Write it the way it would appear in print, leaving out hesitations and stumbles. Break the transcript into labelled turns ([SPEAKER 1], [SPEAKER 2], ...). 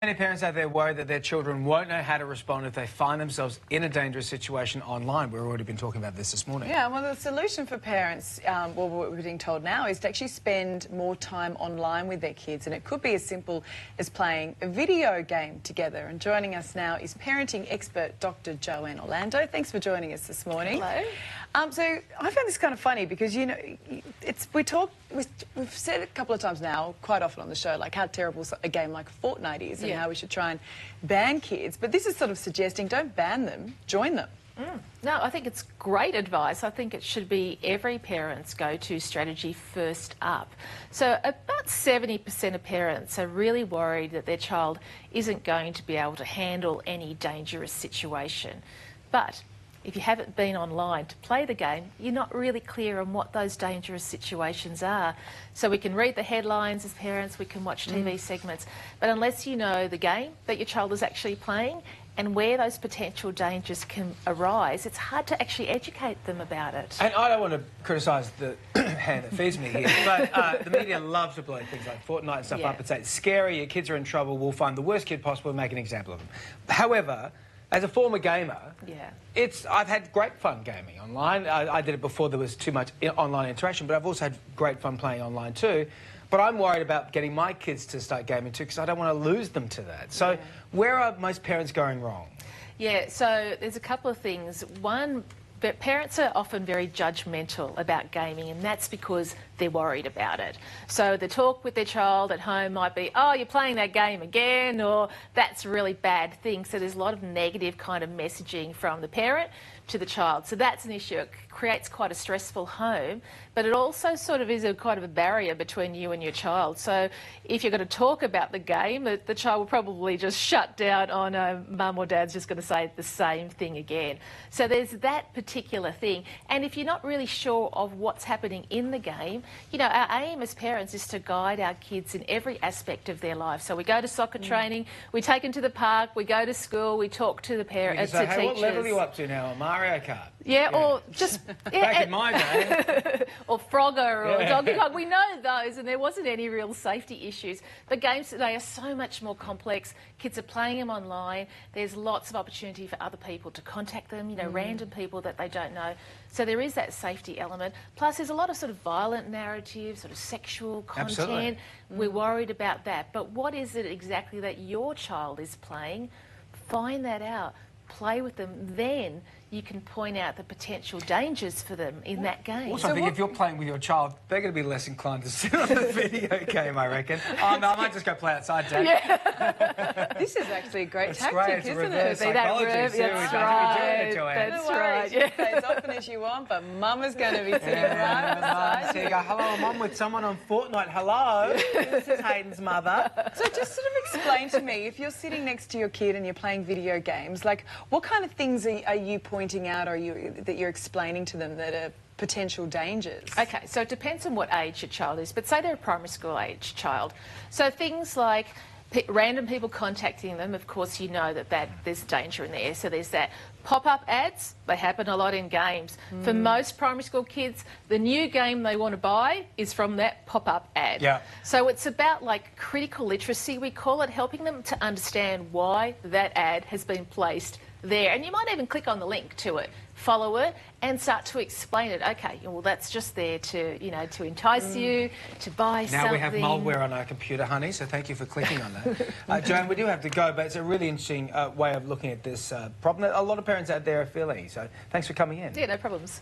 [SPEAKER 1] Many parents out there worry that their children won't know how to respond if they find themselves in a dangerous situation online. We've already been talking about this morning.
[SPEAKER 2] Yeah, well, the solution for parents, what we're being told now, is to actually spend more time online with their kids. And it could be as simple as playing a video game together. And joining us now is parenting expert Dr. Joanne Orlando. Thanks for joining us this morning.
[SPEAKER 3] Hello.
[SPEAKER 2] So I found this kind of funny because, you know, we've said a couple of times now, quite often on the show, like how terrible a game like Fortnite is and how we should try and ban kids. But this is sort of suggesting don't ban them, join them.
[SPEAKER 3] No, I think it's great advice. I think it should be every parent's go-to strategy first up. So about 70% of parents are really worried that their child isn't going to be able to handle any dangerous situation. But if you haven't been online to play the game, you're not really clear on what those dangerous situations are. So we can read the headlines as parents, we can watch TV segments, but unless you know the game that your child is actually playing and where those potential dangers can arise, it's hard to actually educate them about it.
[SPEAKER 1] And I don't want to criticise the hand that feeds me here, but the media loves to blow things like Fortnite and stuff up and say it's scary, your kids are in trouble, we'll find the worst kid possible and make an example of them. However, as a former gamer, I've had great fun gaming online. I did it before there was too much online interaction, but I've also had great fun playing online too. But I'm worried about getting my kids to start gaming too because I don't want to lose them to that. So where are most parents going wrong?
[SPEAKER 3] Yeah, so there's a couple of things. One, but parents are often very judgmental about gaming, and that's because they're worried about it. So the talk with their child at home might be, oh, you're playing that game again, or that's a really bad thing. So there's a lot of negative kind of messaging from the parent to the child. So that's an issue. It creates quite a stressful home, but it also sort of is a kind of a barrier between you and your child. So if you're going to talk about the game, the child will probably just shut down on mum or dad's just going to say the same thing again. So there's that particular thing. And if you're not really sure of what's happening in the game, you know, our aim as parents is to guide our kids in every aspect of their life. So we go to soccer training, we take them to the park, we go to school, we talk to the parents, to
[SPEAKER 1] hey,
[SPEAKER 3] teachers.
[SPEAKER 1] what level are you up to now on Mario Kart?
[SPEAKER 3] Yeah, or just...
[SPEAKER 1] Back in my day.
[SPEAKER 3] or Frogger or Donkey Kong. We know those, and there wasn't any real safety issues. But games today are so much more complex. Kids are playing them online. There's lots of opportunity for other people to contact them, you know, random people that they don't know. So there is that safety element. Plus, there's a lot of sort of violent narratives, sort of sexual content.
[SPEAKER 1] Absolutely.
[SPEAKER 3] We're worried about that. But what is it exactly that your child is playing? Find that out. Play with them, then you can point out the potential dangers for them in that game.
[SPEAKER 1] Also, I think if you're playing with your child, they're going to be less inclined to sit on the video game, I reckon. Oh, no, I might just go play outside, Dad.
[SPEAKER 2] Yeah. This is actually a great tactic, isn't it?
[SPEAKER 1] Psychology,
[SPEAKER 3] That's right.
[SPEAKER 2] You play as often as you want, but Mama's going to be sitting right beside
[SPEAKER 1] So you go, hello, I'm on with someone on Fortnite. Hello, this is Hayden's mother.
[SPEAKER 2] So just sort of explain to me, if you're sitting next to your kid and you're playing video games, like what kind of things are you pointing out or that you're explaining to them that are potential dangers?
[SPEAKER 3] Okay, so it depends on what age your child is, but say they're a primary school age child. So things like random people contacting them, of course you know that there's danger in there. So there's that. Pop-up ads, they happen a lot in games. For most primary school kids, the new game they want to buy is from that pop-up ad.
[SPEAKER 1] Yeah.
[SPEAKER 3] So it's about like critical literacy, we call it, helping them to understand why that ad has been placed there. And you might even click on the link to it, follow it, and start to explain it. Okay, well, that's just there to, you know, to entice you, to buy something.
[SPEAKER 1] Now we have malware on our computer, honey, so thank you for clicking on that. Joanne, we do have to go, but it's a really interesting way of looking at this problem that a lot of parents out there are feeling. So thanks for coming in.
[SPEAKER 3] Yeah, no problems.